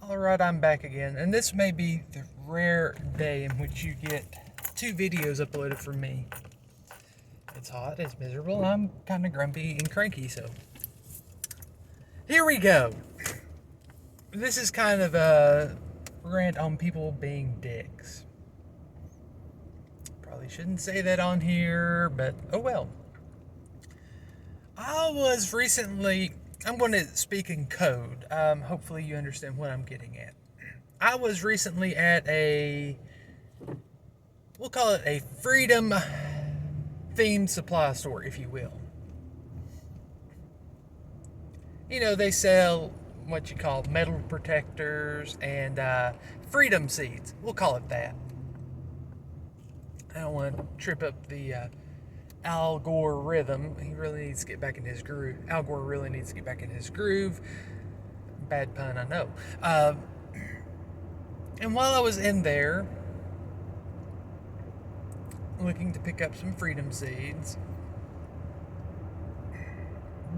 Alright, I'm back again, and this may be the rare day in which you get 2 videos uploaded from me. It's hot, it's miserable, I'm kind of grumpy and cranky, so here we go. This is kind of a rant on people being dicks. Probably shouldn't say that on here, but oh well. I'm going to speak in code. Hopefully you understand what I'm getting at. I was recently at we'll call it a freedom themed supply store, if you will. You know, they sell what you call metal protectors and freedom seeds. We'll call it that. I don't want to trip up the Al Gore rhythm. He really needs to get back in his groove. Al Gore really needs to get back in his groove. Bad pun, I know. And while I was in there, looking to pick up some freedom seeds,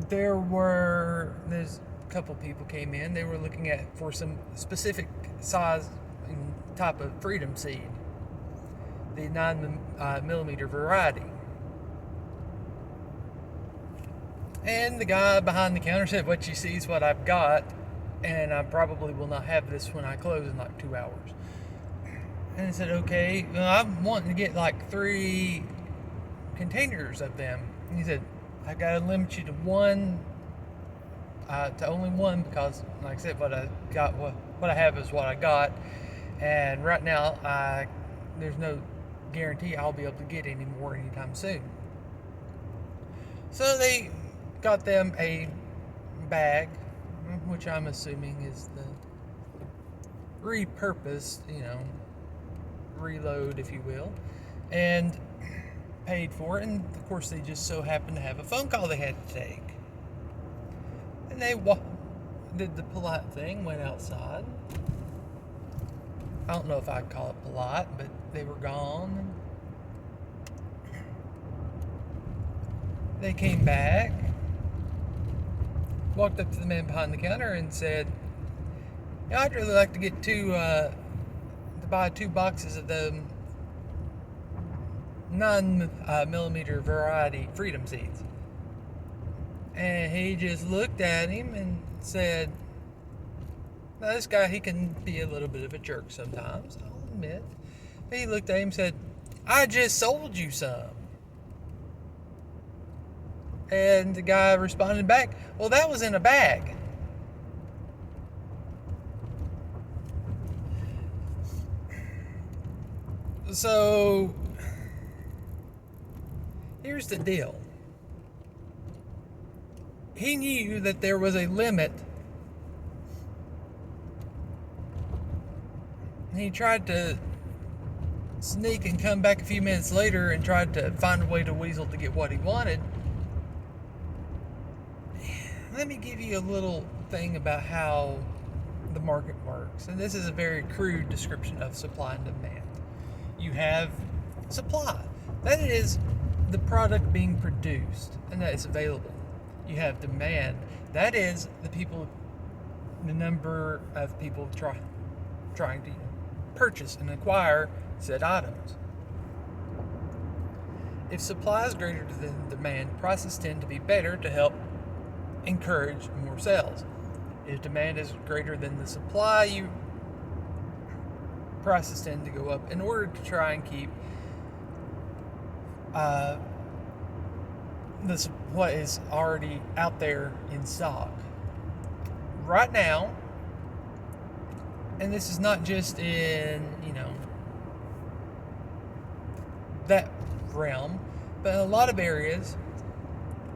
there's a couple people came in. They were looking for some specific size and type of freedom seed, the 9 millimeter variety. And the guy behind the counter said, "What you see is what I've got, and I probably will not have this when I close in like 2 hours." And I said, "Okay, well, I'm wanting to get like 3 containers of them." And he said, "I gotta limit you to one, to only one, because, like I said, what I have is what I got, and right now there's no guarantee I'll be able to get any more anytime soon." So they got them a bag, which I'm assuming is the repurposed, reload, if you will, and paid for it. And of course, they just so happened to have a phone call they had to take. And they did the polite thing, went outside. I don't know if I'd call it polite, but they were gone. They came back, walked up to the man behind the counter and said, "I'd really like to get to buy 2 boxes of the 9 millimeter variety freedom seeds." And he just looked at him and said, "Now this guy, he can be a little bit of a jerk sometimes, I'll admit." But he looked at him and said, "I just sold you some." And the guy responded back, "Well, that was in a bag." So, here's the deal. He knew that there was a limit. He tried to sneak and come back a few minutes later and tried to find a way to weasel to get what he wanted. Let me give you a little thing about how the market works. And this is a very crude description of supply and demand. You have supply. That is the product being produced and that is available. You have demand. That is the number of people trying to purchase and acquire said items. If supply is greater than demand, prices tend to be better to help encourage more sales. If demand is greater than the supply, prices tend to go up in order to try and keep what is already out there in stock. Right now, and this is not just in that realm, but in a lot of areas,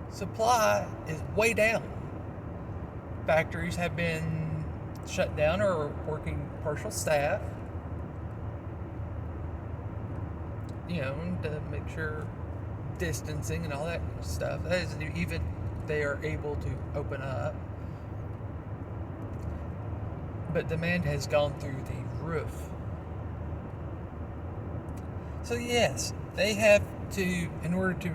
supply is way down. Factories have been shut down or are working partial staff, to make sure distancing and all that stuff. That is, even they are able to open up. But demand has gone through the roof. So yes, they have to, in order to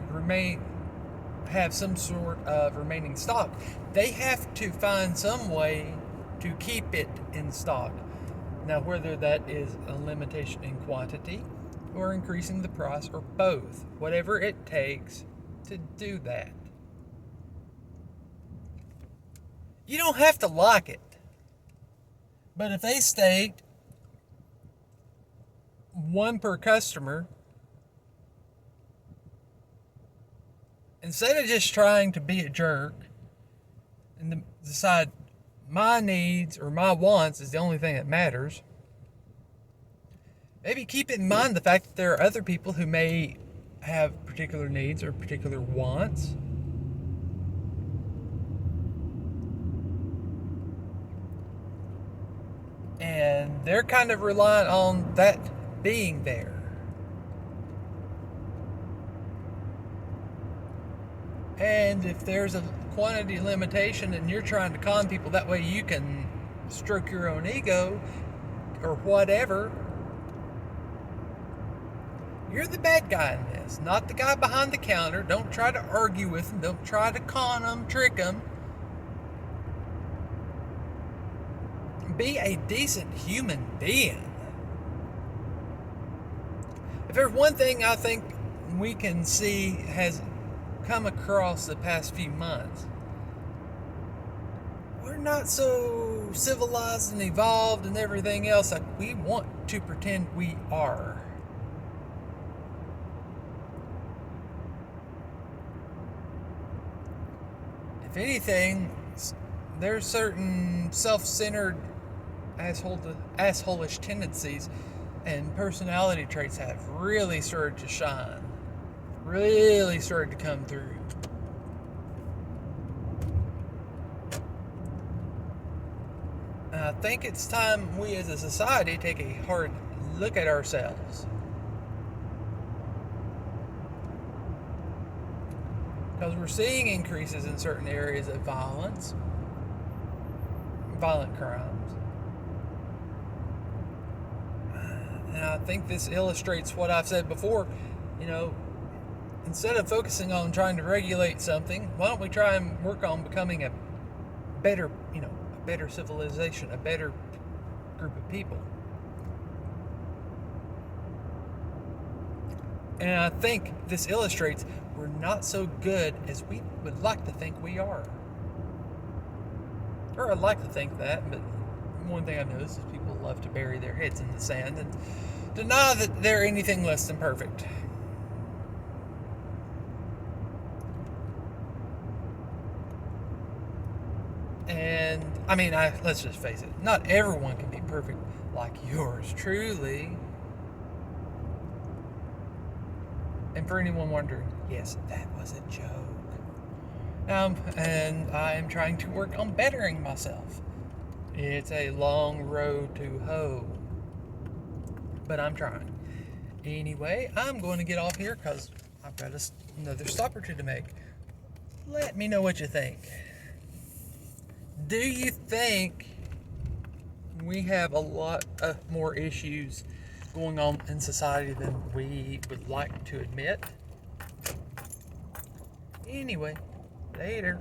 have some sort of remaining stock, they have to find some way to keep it in stock. Now, whether that is a limitation in quantity or increasing the price or both, whatever it takes to do that. You don't have to like it. But if they state one per customer, instead of just trying to be a jerk and decide my needs or my wants is the only thing that matters, maybe keep in mind the fact that there are other people who may have particular needs or particular wants. And they're kind of relying on that being there. And if there's a quantity limitation and you're trying to con people that way you can stroke your own ego or whatever, you're the bad guy in this, not the guy behind the counter. Don't try to argue with them. Don't try to con them, trick them. Be a decent human being. If there's one thing I think we can see has come across the past few months, we're not so civilized and evolved and everything else like we want to pretend we are. If anything, there's certain self-centered assholeish tendencies and personality traits have really started to shine, really started to come through. And I think it's time we as a society take a hard look at ourselves. Because we're seeing increases in certain areas of violent crimes. And I think this illustrates what I've said before. Instead of focusing on trying to regulate something, why don't we try and work on becoming a better civilization, a better group of people. And I think this illustrates we're not so good as we would like to think we are. Or I'd like to think that, but one thing I've noticed is people love to bury their heads in the sand and deny that they're anything less than perfect. And, let's just face it, not everyone can be perfect like yours truly. And for anyone wondering, yes, that was a joke. And I am trying to work on bettering myself. It's a long road to hoe, but I'm trying. Anyway, I'm going to get off here because I've got another stop or two to make. Let me know what you think. Do you think we have a lot of more issues going on in society than we would like to admit? Anyway, later.